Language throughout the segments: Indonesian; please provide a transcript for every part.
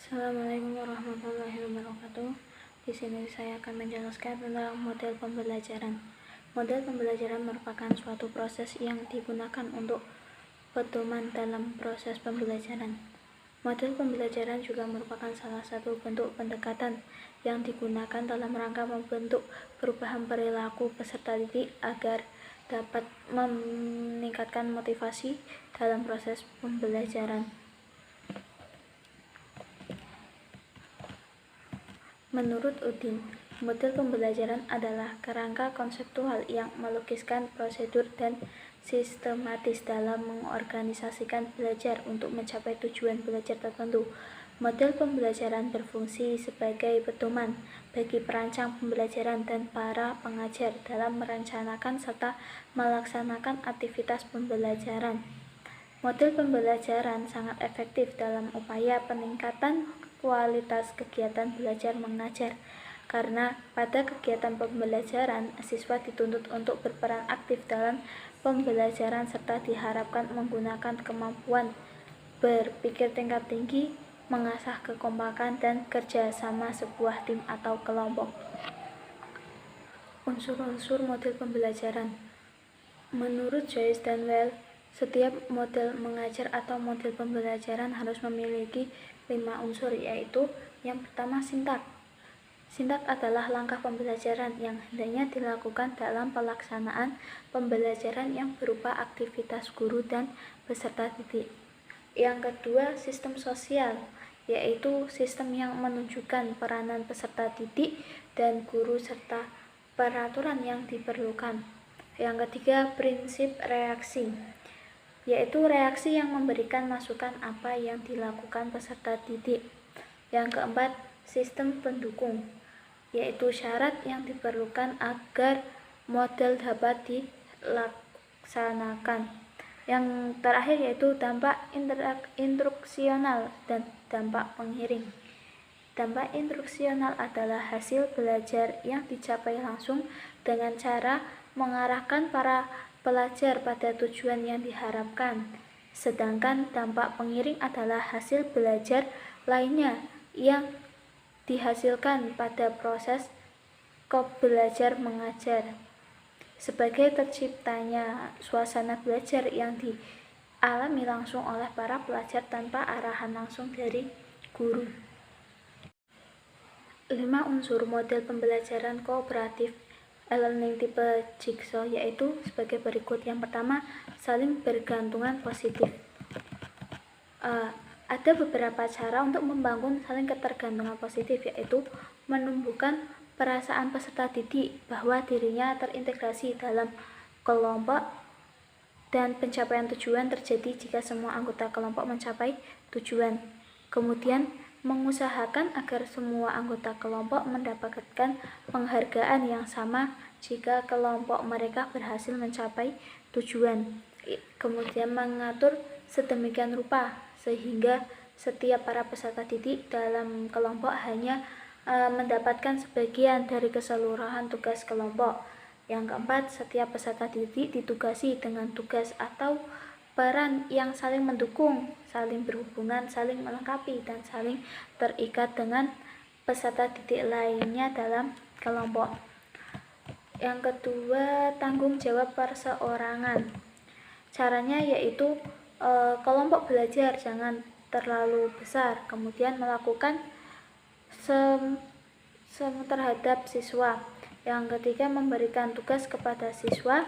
Assalamualaikum warahmatullahi wabarakatuh. Di sini saya akan menjelaskan tentang model pembelajaran. Model pembelajaran merupakan suatu proses yang digunakan untuk pedoman dalam proses pembelajaran. Model pembelajaran juga merupakan salah satu bentuk pendekatan yang digunakan dalam rangka membentuk perubahan perilaku peserta didik agar dapat meningkatkan motivasi dalam proses pembelajaran. Menurut Udin, model pembelajaran adalah kerangka konseptual yang melukiskan prosedur dan sistematis dalam mengorganisasikan belajar untuk mencapai tujuan belajar tertentu. Model pembelajaran berfungsi sebagai pedoman bagi perancang pembelajaran dan para pengajar dalam merencanakan serta melaksanakan aktivitas pembelajaran. Model pembelajaran sangat efektif dalam upaya peningkatan kualitas kegiatan belajar mengajar, karena pada kegiatan pembelajaran, siswa dituntut untuk berperan aktif dalam pembelajaran serta diharapkan menggunakan kemampuan berpikir tingkat tinggi, mengasah kekompakan dan kerjasama sebuah tim atau kelompok. Unsur-unsur model pembelajaran. Menurut Joyce dan Well, setiap model mengajar atau model pembelajaran harus memiliki 5 unsur, yaitu yang pertama sintak. Sintak adalah langkah pembelajaran yang hendaknya dilakukan dalam pelaksanaan pembelajaran yang berupa aktivitas guru dan peserta didik. Yang kedua, sistem sosial, yaitu sistem yang menunjukkan peranan peserta didik dan guru serta peraturan yang diperlukan. Yang ketiga, prinsip reaksi, yaitu reaksi yang memberikan masukan apa yang dilakukan peserta didik. Yang keempat, sistem pendukung, yaitu syarat yang diperlukan agar model dapat dilaksanakan. Yang terakhir yaitu dampak instruksional dan dampak pengiring. Dampak instruksional adalah hasil belajar yang dicapai langsung dengan cara mengarahkan para pelajar pada tujuan yang diharapkan, sedangkan dampak pengiring adalah hasil belajar lainnya yang dihasilkan pada proses belajar mengajar, sebagai terciptanya suasana belajar yang dialami langsung oleh para pelajar tanpa arahan langsung dari guru. 5 unsur model pembelajaran kooperatif e-learning tipe jigsaw yaitu sebagai berikut. Yang pertama, saling bergantungan positif. Ada beberapa cara untuk membangun saling ketergantungan positif, yaitu menumbuhkan perasaan peserta didik bahwa dirinya terintegrasi dalam kelompok dan pencapaian tujuan terjadi jika semua anggota kelompok mencapai tujuan. Kemudian, mengusahakan agar semua anggota kelompok mendapatkan penghargaan yang sama jika kelompok mereka berhasil mencapai tujuan. Kemudian mengatur sedemikian rupa sehingga setiap para peserta didik dalam kelompok hanya mendapatkan sebagian dari keseluruhan tugas kelompok. Yang keempat, setiap peserta didik ditugasi dengan tugas atau peran yang saling mendukung, saling berhubungan, saling melengkapi, dan saling terikat dengan peserta didik lainnya dalam kelompok. Yang kedua, tanggung jawab perseorangan. Caranya yaitu kelompok belajar jangan terlalu besar, kemudian melakukan terhadap siswa. Yang ketiga, memberikan tugas kepada siswa,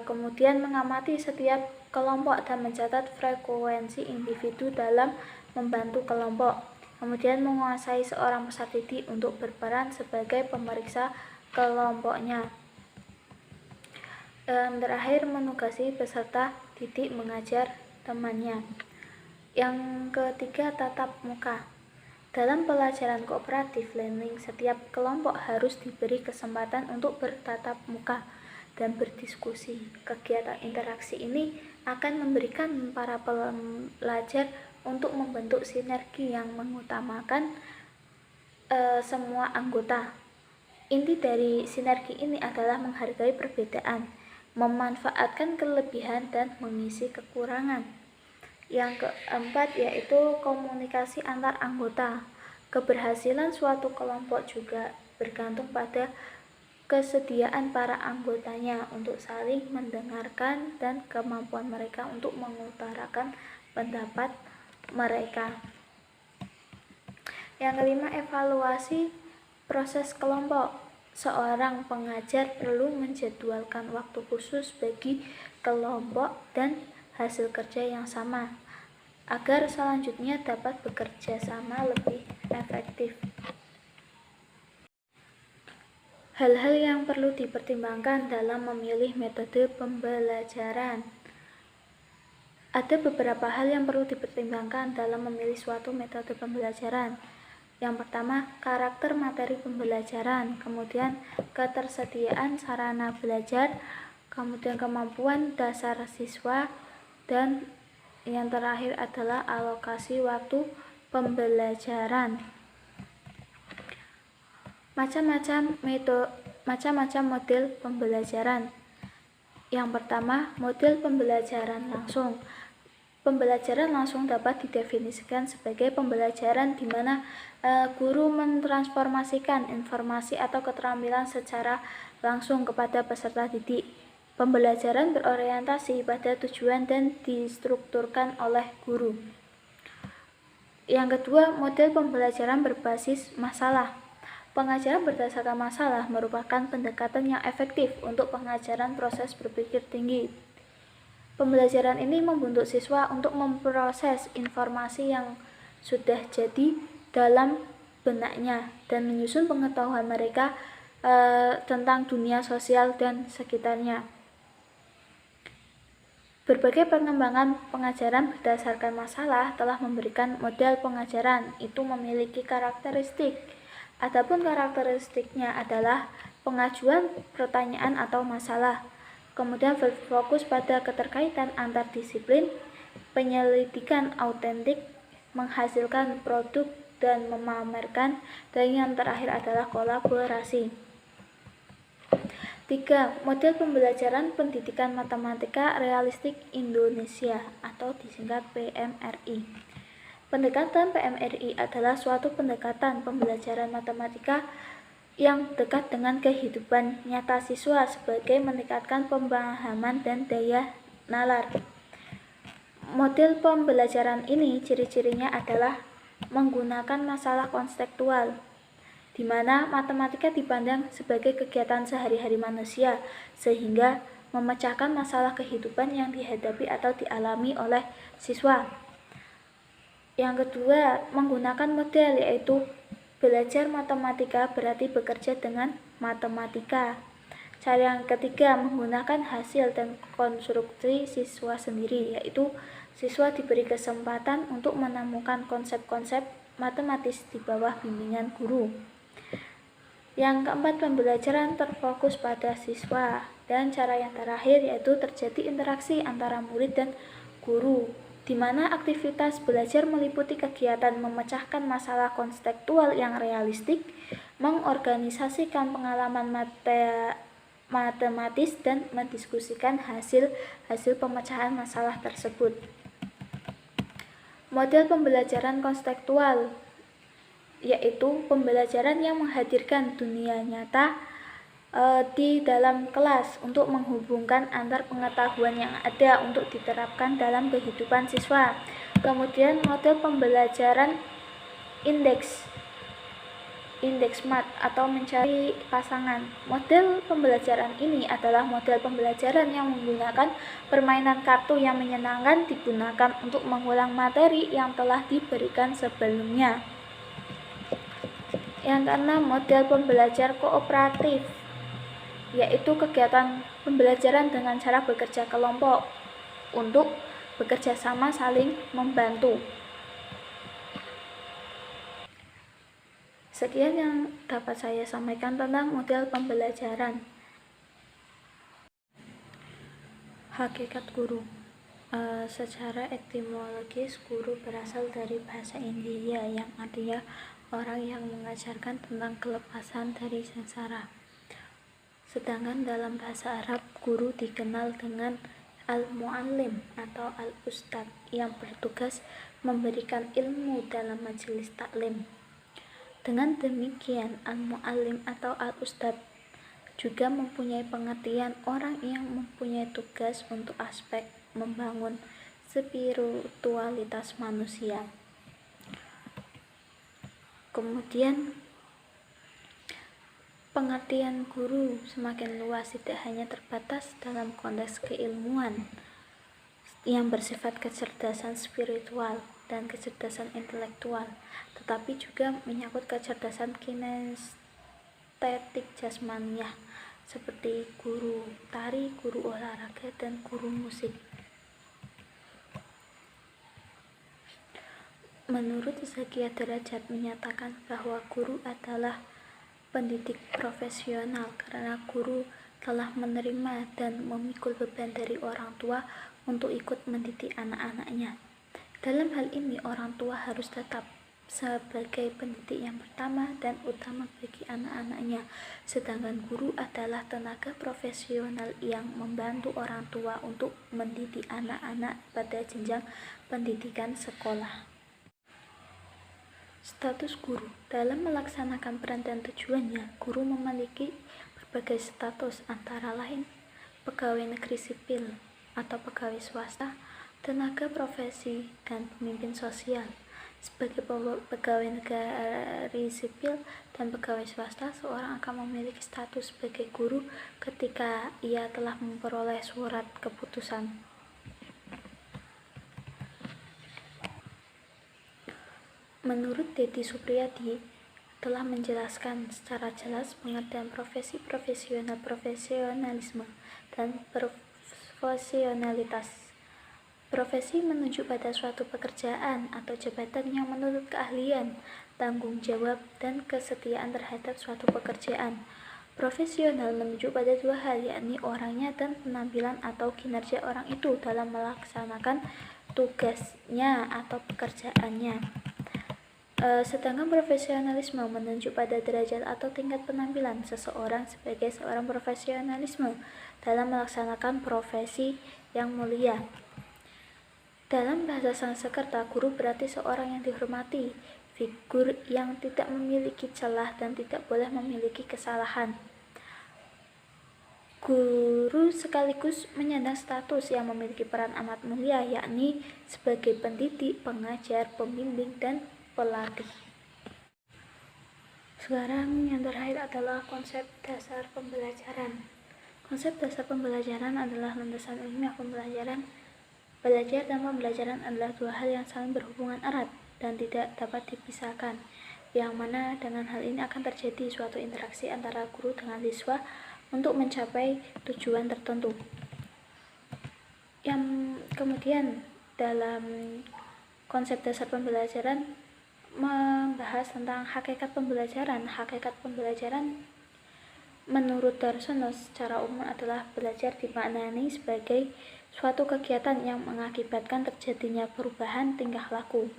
kemudian mengamati setiap kelompok dan mencatat frekuensi individu dalam membantu kelompok. Kemudian menguasai seorang peserta didik untuk berperan sebagai pemeriksa kelompoknya. Terakhir, menugasi peserta didik mengajar temannya. Yang ketiga, tatap muka. Dalam pelajaran kooperatif learning, setiap kelompok harus diberi kesempatan untuk bertatap muka dan berdiskusi. Kegiatan interaksi ini akan memberikan para pelajar untuk membentuk sinergi yang mengutamakan semua anggota. Inti dari sinergi ini adalah menghargai perbedaan, memanfaatkan kelebihan dan mengisi kekurangan. Yang keempat yaitu komunikasi antar anggota. Keberhasilan suatu kelompok juga bergantung pada kesediaan para anggotanya untuk saling mendengarkan dan kemampuan mereka untuk mengutarakan pendapat mereka. Yang kelima, evaluasi proses kelompok. Seorang pengajar perlu menjadwalkan waktu khusus bagi kelompok dan hasil kerja yang sama agar selanjutnya dapat bekerja sama lebih efektif. Hal-hal yang perlu dipertimbangkan dalam memilih metode pembelajaran. Ada beberapa hal yang perlu dipertimbangkan dalam memilih suatu metode pembelajaran. Yang pertama, karakter materi pembelajaran, kemudian ketersediaan sarana belajar, kemudian kemampuan dasar siswa, dan yang terakhir adalah alokasi waktu pembelajaran. Macam-macam model pembelajaran. Yang pertama, model pembelajaran langsung. Pembelajaran langsung dapat didefinisikan sebagai pembelajaran di mana guru mentransformasikan informasi atau keterampilan secara langsung kepada peserta didik. Pembelajaran berorientasi pada tujuan dan distrukturkan oleh guru. Yang kedua, model pembelajaran berbasis masalah. Pengajaran berdasarkan masalah merupakan pendekatan yang efektif untuk pengajaran proses berpikir tinggi. Pembelajaran ini membentuk siswa untuk memproses informasi yang sudah jadi dalam benaknya dan menyusun pengetahuan mereka tentang dunia sosial dan sekitarnya. Berbagai pengembangan pengajaran berdasarkan masalah telah memberikan model pengajaran itu memiliki karakteristik. Adapun karakteristiknya adalah pengajuan pertanyaan atau masalah, kemudian berfokus pada keterkaitan antar disiplin, penyelidikan autentik, menghasilkan produk dan memamerkan, dan yang terakhir adalah kolaborasi. 3. Model pembelajaran pendidikan matematika realistik Indonesia atau disingkat PMRI. Pendekatan PMRI adalah suatu pendekatan pembelajaran matematika yang dekat dengan kehidupan nyata siswa sebagai meningkatkan pemahaman dan daya nalar. Model pembelajaran ini ciri-cirinya adalah menggunakan masalah konseptual, di mana matematika dipandang sebagai kegiatan sehari-hari manusia, sehingga memecahkan masalah kehidupan yang dihadapi atau dialami oleh siswa. Yang kedua, menggunakan model yaitu belajar matematika berarti bekerja dengan matematika. Cara yang ketiga, menggunakan hasil dan konstruksi siswa sendiri, yaitu siswa diberi kesempatan untuk menemukan konsep-konsep matematis di bawah bimbingan guru. Yang keempat, pembelajaran terfokus pada siswa. Dan cara yang terakhir yaitu terjadi interaksi antara murid dan guru, di mana aktivitas belajar meliputi kegiatan memecahkan masalah konseptual yang realistik, mengorganisasikan pengalaman matematis, dan mendiskusikan hasil pemecahan masalah tersebut. Model pembelajaran konseptual yaitu pembelajaran yang menghadirkan dunia nyata di dalam kelas untuk menghubungkan antar pengetahuan yang ada untuk diterapkan dalam kehidupan siswa. Kemudian model pembelajaran indeks match atau mencari pasangan. Model pembelajaran ini adalah model pembelajaran yang menggunakan permainan kartu yang menyenangkan digunakan untuk mengulang materi yang telah diberikan sebelumnya. Yang keenam, model pembelajar kooperatif, yaitu kegiatan pembelajaran dengan cara bekerja kelompok untuk bekerja sama saling membantu. Sekian yang dapat saya sampaikan tentang model pembelajaran. Hakikat guru. Secara etimologis, guru berasal dari bahasa India yang artinya orang yang mengajarkan tentang kelepasan dari sengsara. Sedangkan dalam bahasa Arab, guru dikenal dengan al-muallim atau al-ustadz yang bertugas memberikan ilmu dalam majelis taklim. Dengan demikian, al-muallim atau al-ustadz juga mempunyai pengertian orang yang mempunyai tugas untuk aspek membangun spiritualitas manusia. Kemudian pengertian guru semakin luas, tidak hanya terbatas dalam konteks keilmuan yang bersifat kecerdasan spiritual dan kecerdasan intelektual, tetapi juga menyangkut kecerdasan kinestetik jasmaniah seperti guru tari, guru olahraga, dan guru musik. Menurut Zakia Derajat menyatakan bahwa guru adalah pendidik profesional karena guru telah menerima dan memikul beban dari orang tua untuk ikut mendidik anak-anaknya. Dalam hal ini, orang tua harus tetap sebagai pendidik yang pertama dan utama bagi anak-anaknya, sedangkan guru adalah tenaga profesional yang membantu orang tua untuk mendidik anak-anak pada jenjang pendidikan sekolah. Status guru. Dalam melaksanakan peran dan tujuannya, guru memiliki berbagai status, antara lain pegawai negeri sipil atau pegawai swasta, tenaga profesi, dan pemimpin sosial. Sebagai pegawai negeri sipil dan pegawai swasta, seorang akan memiliki status sebagai guru ketika ia telah memperoleh surat keputusan. Menurut Dedi Supriyadi, telah menjelaskan secara jelas pengertian profesi, profesionalisme, dan profesionalitas. Profesi menunjuk pada suatu pekerjaan atau jabatan yang menuntut keahlian, tanggung jawab, dan kesetiaan terhadap suatu pekerjaan. Profesional menunjuk pada dua hal, yakni orangnya dan penampilan atau kinerja orang itu dalam melaksanakan tugasnya atau pekerjaannya. Sedangkan profesionalisme menunjuk pada derajat atau tingkat penampilan seseorang sebagai seorang profesionalisme dalam melaksanakan profesi yang mulia. Dalam bahasa Sanskerta, guru berarti seorang yang dihormati, figur yang tidak memiliki celah dan tidak boleh memiliki kesalahan. Guru sekaligus menyandang status yang memiliki peran amat mulia, yakni sebagai pendidik, pengajar, pembimbing, dan pelatih. Sekarang yang terakhir adalah konsep dasar pembelajaran. Konsep dasar pembelajaran adalah landasan ilmiah pembelajaran. Belajar dan pembelajaran adalah dua hal yang saling berhubungan erat dan tidak dapat dipisahkan, yang mana dengan hal ini akan terjadi suatu interaksi antara guru dengan siswa untuk mencapai tujuan tertentu. Yang kemudian dalam konsep dasar pembelajaran membahas tentang hakikat pembelajaran. Hakikat pembelajaran menurut Darsono secara umum adalah belajar dimaknani sebagai suatu kegiatan yang mengakibatkan terjadinya perubahan tingkah laku.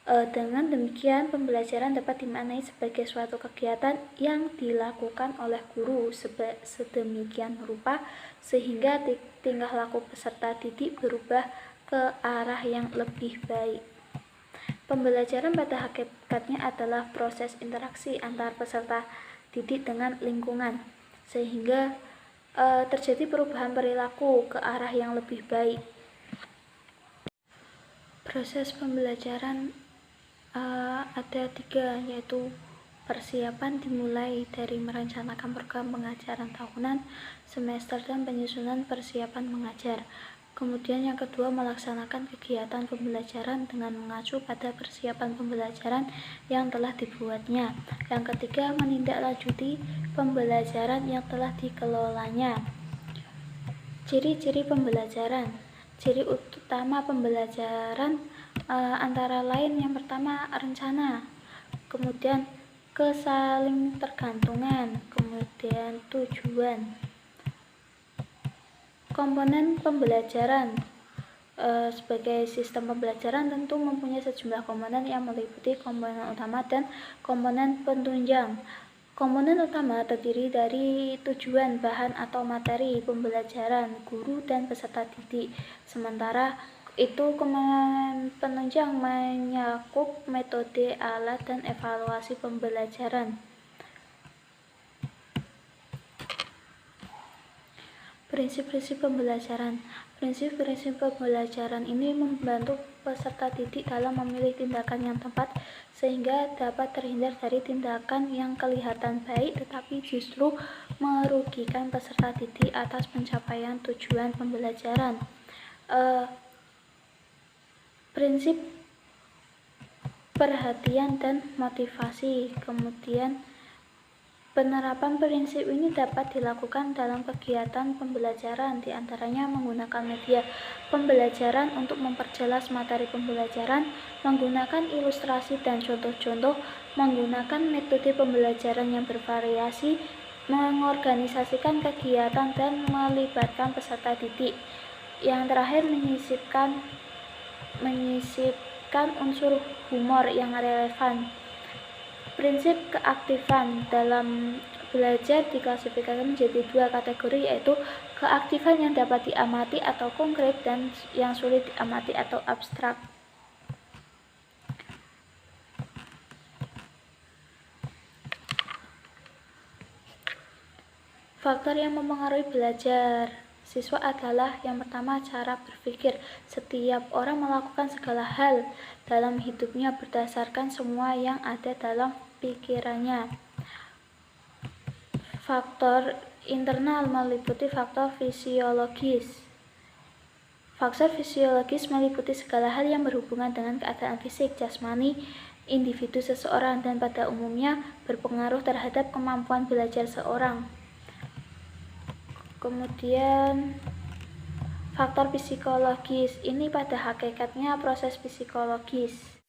Dengan demikian, pembelajaran dapat dimaknai sebagai suatu kegiatan yang dilakukan oleh guru sedemikian rupa sehingga tingkah laku peserta didik berubah ke arah yang lebih baik. Pembelajaran pada hakikatnya adalah proses interaksi antar peserta didik dengan lingkungan, sehingga terjadi perubahan perilaku ke arah yang lebih baik. Proses pembelajaran ada 3, yaitu persiapan dimulai dari merencanakan program pengajaran tahunan, semester, dan penyusunan persiapan mengajar. Kemudian yang kedua, melaksanakan kegiatan pembelajaran dengan mengacu pada persiapan pembelajaran yang telah dibuatnya. Yang ketiga, menindaklanjuti pembelajaran yang telah dikelolanya. Ciri-ciri pembelajaran. Ciri utama pembelajaran antara lain yang pertama, rencana, kemudian kesalingtergantungan, kemudian tujuan. Komponen pembelajaran. Sebagai sistem pembelajaran tentu mempunyai sejumlah komponen yang meliputi komponen utama dan komponen penunjang. Komponen utama terdiri dari tujuan, bahan atau materi pembelajaran, guru dan peserta didik. Sementara itu penunjang menyakup metode, alat, dan evaluasi pembelajaran. Prinsip-prinsip pembelajaran. Prinsip-prinsip pembelajaran ini membantu peserta didik dalam memilih tindakan yang tepat sehingga dapat terhindar dari tindakan yang kelihatan baik tetapi justru merugikan peserta didik atas pencapaian tujuan pembelajaran. Prinsip perhatian dan motivasi. Kemudian penerapan prinsip ini dapat dilakukan dalam kegiatan pembelajaran, diantaranya menggunakan media pembelajaran untuk memperjelas materi pembelajaran, menggunakan ilustrasi dan contoh-contoh, menggunakan metode pembelajaran yang bervariasi, mengorganisasikan kegiatan dan melibatkan peserta didik. Yang terakhir, menyisipkan unsur humor yang relevan. Prinsip keaktifan dalam belajar diklasifikasikan menjadi dua kategori, yaitu keaktifan yang dapat diamati atau konkret dan yang sulit diamati atau abstrak. Faktor yang mempengaruhi belajar siswa adalah yang pertama, cara berpikir. Setiap orang melakukan segala hal dalam hidupnya berdasarkan semua yang ada dalam pikirannya. Faktor internal meliputi faktor fisiologis. Faktor fisiologis meliputi segala hal yang berhubungan dengan keadaan fisik, jasmani, individu seseorang dan pada umumnya berpengaruh terhadap kemampuan belajar seorang. Kemudian faktor psikologis, ini pada hakikatnya proses psikologis.